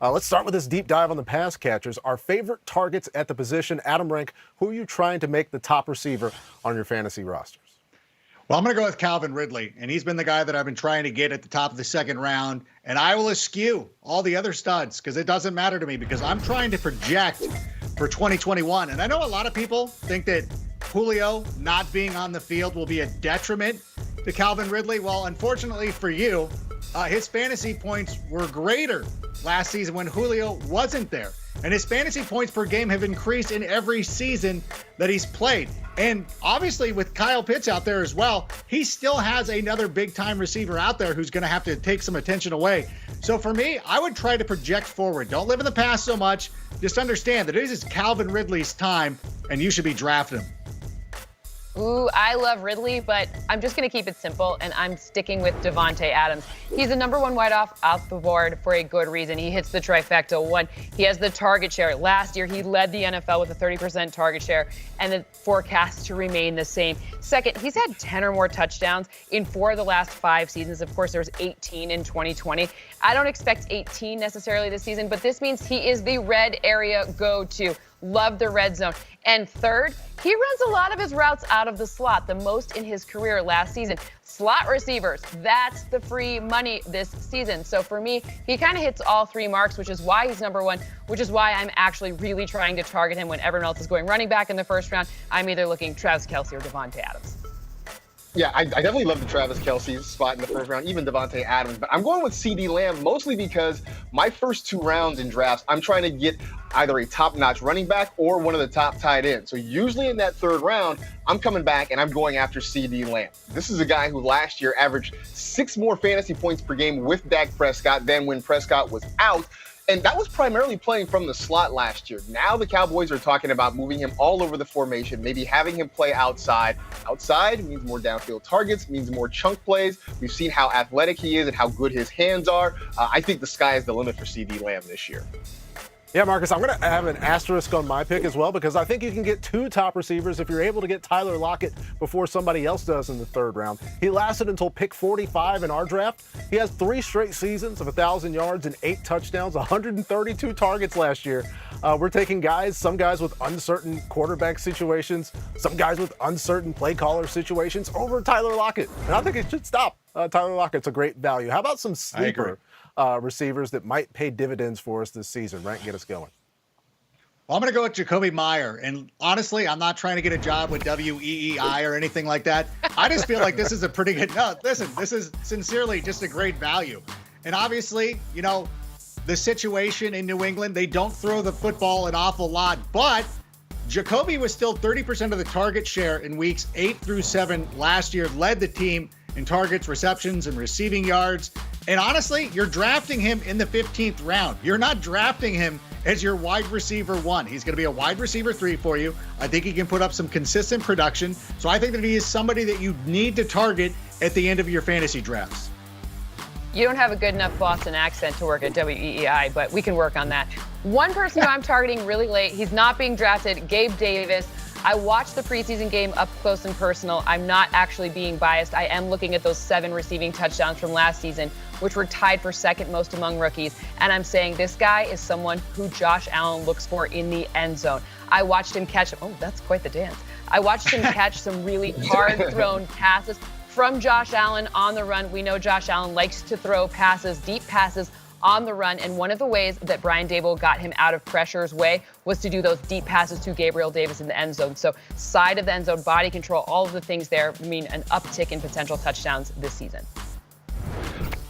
Let's start with this deep dive on the pass catchers. Our favorite targets at the position. Adam Rank, who are you trying to make the top receiver on your fantasy rosters? Well, I'm going to go with Calvin Ridley, and he's been the guy that I've been trying to get at the top of the second round, and I will eschew all the other studs because it doesn't matter to me because I'm trying to project for 2021. And I know a lot of people think that Julio not being on the field will be a detriment to Calvin Ridley. Well, unfortunately for you, his fantasy points were greater last season when Julio wasn't there. And his fantasy points per game have increased in every season that he's played. And obviously with Kyle Pitts out there as well, he still has another big time receiver out there who's going to have to take some attention away. So for me, I would try to project forward. Don't live in the past so much. Just understand that it is Calvin Ridley's time and you should be drafting him. Ooh, I love Ridley, but I'm just going to keep it simple, and I'm sticking with Davante Adams. He's the number one wide off the board for a good reason. He hits the trifecta. One, he has the target share. Last year, he led the NFL with a 30% target share, and the forecast to remain the same. Second, he's had 10 or more touchdowns in 4 of the last 5 seasons. Of course, there was 18 in 2020. I don't expect 18 necessarily this season, but this means he is the red area go-to. Love the red zone. And third, he runs a lot of his routes out of the slot, the most in his career last season. Slot receivers, that's the free money this season. So for me, he kind of hits all 3 marks, which is why he's number 1, which is why I'm actually really trying to target him when everyone else is going running back in the first round. I'm either looking Travis Kelce or Davante Adams. Yeah, I definitely love the Travis Kelce spot in the first round, even Davante Adams. But I'm going with CeeDee Lamb mostly because my first 2 rounds in drafts, I'm trying to get either a top-notch running back or one of the top tight ends. So usually in that 3rd round, I'm coming back and I'm going after CeeDee Lamb. This is a guy who last year averaged 6 more fantasy points per game with Dak Prescott than when Prescott was out. And that was primarily playing from the slot last year. Now the Cowboys are talking about moving him all over the formation, maybe having him play outside. Outside means more downfield targets, means more chunk plays. We've seen how athletic he is and how good his hands are. I think the sky is the limit for CeeDee Lamb this year. Yeah, Marcus, I'm going to have an asterisk on my pick as well because I think you can get 2 top receivers if you're able to get Tyler Lockett before somebody else does in the 3rd round. He lasted until pick 45 in our draft. He has 3 straight seasons of 1,000 yards and 8 touchdowns, 132 targets last year. We're taking some guys with uncertain quarterback situations, some guys with uncertain play caller situations over Tyler Lockett. And I think it should stop. Tyler Lockett's a great value. How about some sleeper receivers that might pay dividends for us this season, right? Get us going. Well, I'm going to go with Jakobi Meyers. And honestly, I'm not trying to get a job with WEEI or anything like that. I just feel like this is a pretty good, this is sincerely just a great value. And obviously, you know, the situation in New England, they don't throw the football an awful lot, but Jakobi was still 30% of the target share in weeks 8 through 7 last year, led the team in targets, receptions, and receiving yards. And honestly, you're drafting him in the 15th round. You're not drafting him as your wide receiver 1. He's going to be a wide receiver 3 for you. I think he can put up some consistent production. So I think that he is somebody that you need to target at the end of your fantasy drafts. You don't have a good enough Boston accent to work at WEEI, but we can work on that. One person who I'm targeting really late, he's not being drafted, Gabe Davis. I watched the preseason game up close and personal. I'm not actually being biased. I am looking at those 7 receiving touchdowns from last season, which were tied for 2nd most among rookies. And I'm saying this guy is someone who Josh Allen looks for in the end zone. I watched him catch, oh, that's quite the dance. I watched him catch some really hard-thrown passes from Josh Allen on the run. We know Josh Allen likes to throw passes, deep passes, on the run, and one of the ways that Brian Daboll got him out of pressure's way was to do those deep passes to Gabriel Davis in the end zone. So side of the end zone, body control, all of the things there mean an uptick in potential touchdowns this season.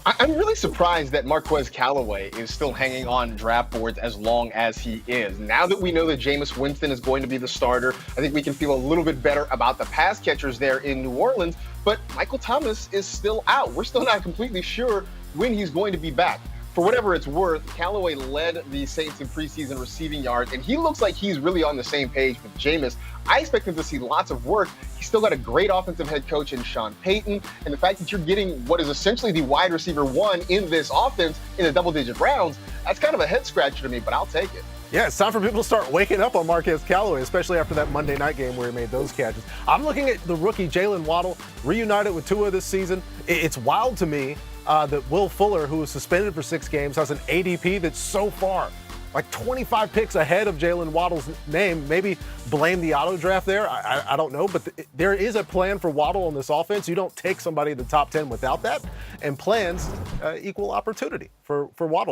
I'm really surprised that Marquez Callaway is still hanging on draft boards as long as he is. Now that we know that Jameis Winston is going to be the starter, I think we can feel a little bit better about the pass catchers there in New Orleans, but Michael Thomas is still out. We're still not completely sure when he's going to be back. For whatever it's worth, Callaway led the Saints in preseason receiving yards, and he looks like he's really on the same page with Jameis. I expect him to see lots of work. He's still got a great offensive head coach in Sean Payton, and the fact that you're getting what is essentially the wide receiver 1 in this offense in the double-digit rounds, that's kind of a head-scratcher to me, but I'll take it. Yeah, it's time for people to start waking up on Marquez Callaway, especially after that Monday night game where he made those catches. I'm looking at the rookie Jalen Waddle reunited with Tua this season. It's wild to me that Will Fuller, who was suspended for 6 games, has an ADP that's so far like 25 picks ahead of Jalen Waddle's name. Maybe blame the auto draft there. I don't know, but there is a plan for Waddle on this offense. You don't take somebody in the top 10 without that, and plans equal opportunity for Waddle.